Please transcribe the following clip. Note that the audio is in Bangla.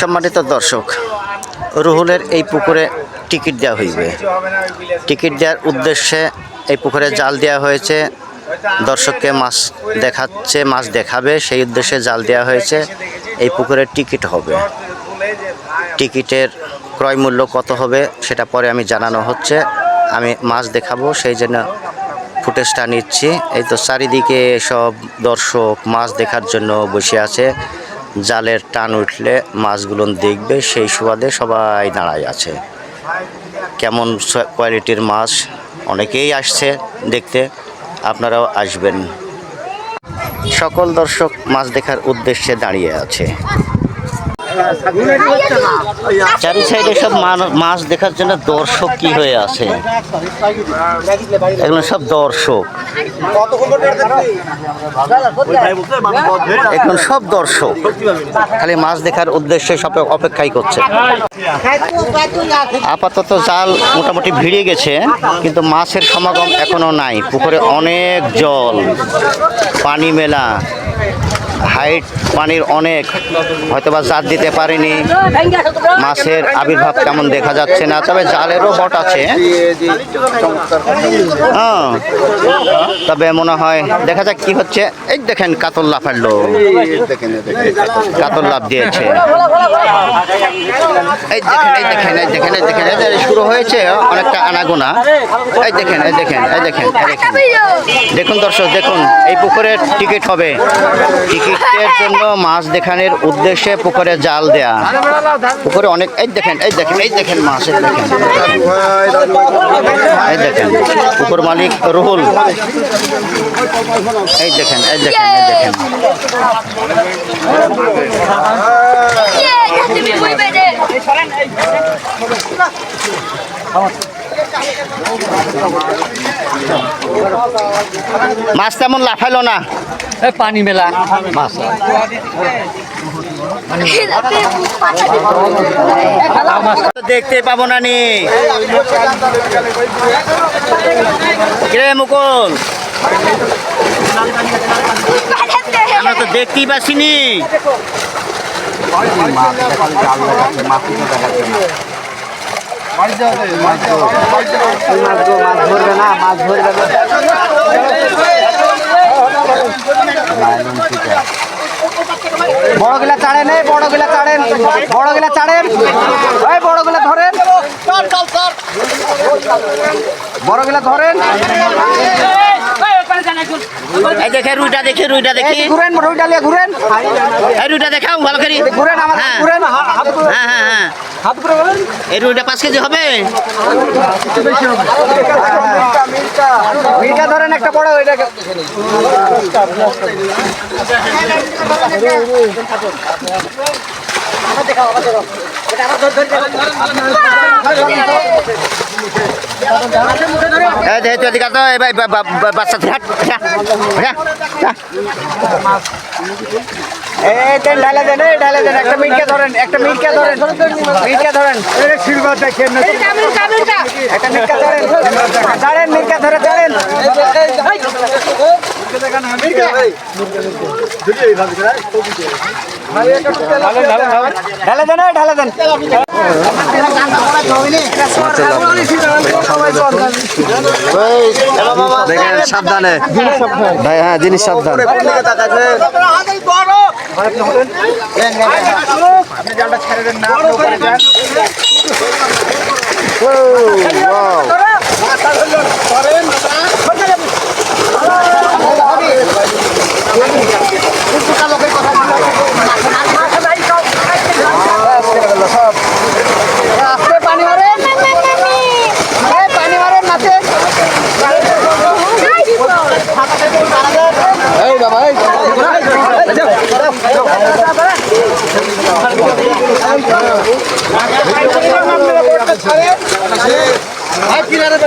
সম্মানিত দর্শক, রুহুলের এই পুকুরে টিকিট দেওয়া হইবে। টিকিট দেওয়ার উদ্দেশ্যে এই পুকুরে জাল দেওয়া হয়েছে। দর্শককে মাছ দেখাচ্ছে, মাছ দেখাবে, সেই উদ্দেশ্যে জাল দেওয়া হয়েছে। এই পুকুরের টিকিট হবে। টিকিটের ক্রয় মূল্য কত হবে সেটা পরে আমি জানানো হচ্ছে। আমি মাছ দেখাবো, সেই জন্য ফুটেজটা নিচ্ছি। এই তো চারিদিকে সব দর্শক মাছ দেখার জন্য বসে আছে। জালের টান উঠলে মাছগুলো দেখবে, সেই সুবাদে সবাই দাঁড়ায় আছে। কেমন কোয়ালিটির মাছ, অনেকেই আসছে দেখতে, আপনারাও আসবেন। সকল দর্শক মাছ দেখার উদ্দেশ্যে দাঁড়িয়ে আছে। চারি সাইডে সব মাছ দেখার জন্য দর্শক কি হয়ে আছে, এগুলো সব দর্শক, এখন সব দর্শক খালি মাছ দেখার উদ্দেশ্যে সব অপেক্ষাই করছে। আপাতত জাল মোটামুটি ভিড়ে গেছে, কিন্তু মাছের সমাগম এখনো নাই। পুকুরে অনেক জল, পানি মেলা, হাইট পানির অনেক, হয়তোবা জাল দিতে পারেনি, মাছের আবির্ভাব তেমন দেখা যাচ্ছে না। তবে জালেরও বট আছে, তবে মনে হয় দেখা যাক কি হচ্ছে। এই দেখেন কাতল লাফালো, কাতল লাফ দিয়েছে। এই দেখেন এই দেখেন এই দেখেন এই দেখেন, শুরু হয়েছে অনেকটা আনাগোনা। এই দেখেন এই দেখেন এই দেখেন দেখুন দর্শক, দেখুন এই পুকুরের টিকিট হবে। টিকিটের জন্য মাছ দেখানোর উদ্দেশ্যে পুকুরে জাল দেয়া। পুকুরে অনেক, এই দেখেন এই দেখেন এই দেখেন মাছ, এই দেখেন এই দেখেন পুকুর মালিক রুহুল, এই দেখেন এই দেখেন এই দেখেন। মাছ তেমন লাফাইলো না, পানি মেলা মাছ। দেখতে পাবো না নি রে মুকুল, আমরা তো দেখতেই পাচ্ছিনি। বড়গুলা চাড়েন, এই বড়গুলা চাড়েন, বড়গুলা চাড়েন, এই বড়গুলা ধরেন, বড়গুলা ধরেন। এই দেখে রুইটা, দেখি রুইটা, দেখি ঘুরেন, রুইটা লিয়ে ঘুরেন, এই রুইটা দেখাও ভালো করে ঘুরেন, আমার ঘুরেন। হ্যাঁ হ্যাঁ হ্যাঁ, এই রুইটা 5 কেজি হবে। মির্কা ধরেন একটা বড়, ওইটাকে বাচ্চা ঢালে দেন, ঢালে দেন। একটা মির্কা ধরেন, একটা মির্কা ধরেন, মির্কা ধরেন, একটা মির্কা ধরেন, চাড়েন, মির্কা ধরে চাড়েন। ঢালে দেন, ঢালে দেন। দেখেন সাবধানে ভাই, হ্যাঁ জিনিস সাবধান। আপনি জালটা ছেড়ে দেন না, পানি মারেন, পানি মারেন নাচে। এই বাবা, এই কিনারে